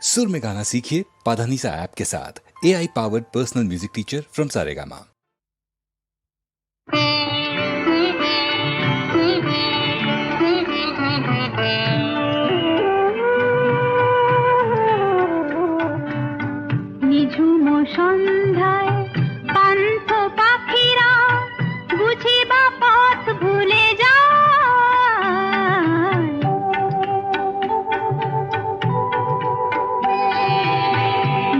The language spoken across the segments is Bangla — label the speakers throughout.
Speaker 1: सुर में गाना सीखिए पाधानीसा ऐप के साथ। AI powered personal music teacher from Saregama.
Speaker 2: নিঝুম সন্ধ্যায় পান্থ পাখিরা বুঝি বা পথ ভুলে যায়।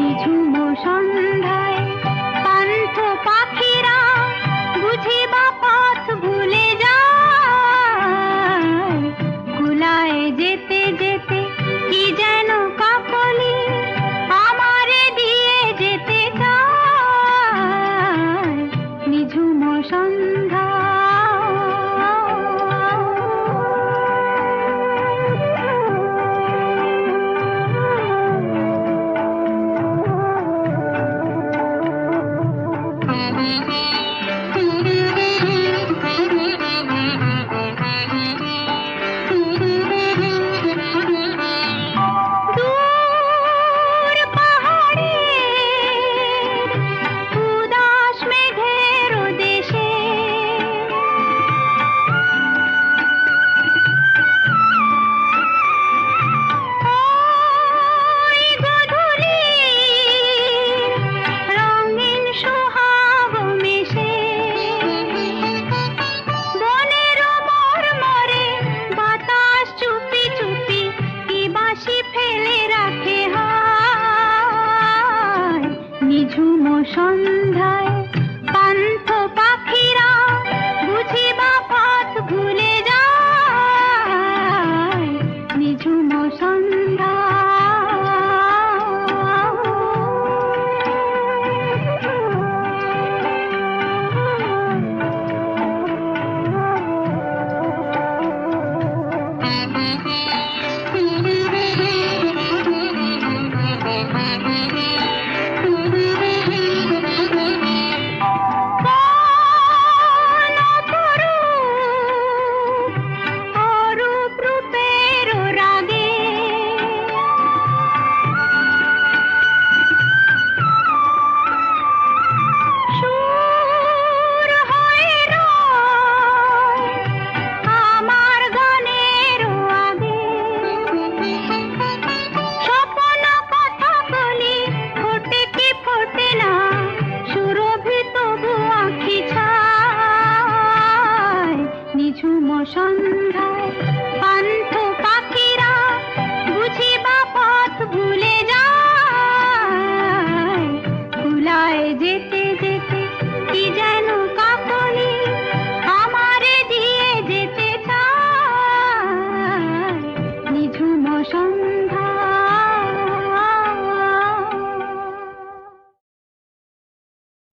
Speaker 2: নিঝুম সন্ধ্যায় পান্থ পাখিরা বুঝি বা পথ ভুলে যায়। কুলায় যেতে যেতে কি যেন কাকলি আমারে দিয়ে যেতে চায়। নিঝুম সন্ধ্যা দূর পাহাড়ে উদাস মেঘের দেশে ওই গধূলি রঙিন সোহাগ মেশে বনের মরমরে বাতাস চুপি চুপি কি বাঁশি ফেলে রাখে হায়। নিঝুম সন্ধ্যায় পান্থ পাখিরা বুঝি বা পথ ভুলে যায়। নিঝুম সন্ধ্যা কোন অপরূপ অরূপ রূপের রাগে সুর হয়ে রয় আমার গানের আগে। স্বপ্ন কথা বলি ফোটে কি ফোটে না সুরভি তবু আঁখি ছায়। নিঝুম সন্ধ্যায় পান্থ পাখিরা বুঝি বা পথ ভুলে যায়। কুলায় যেতে যেতে কি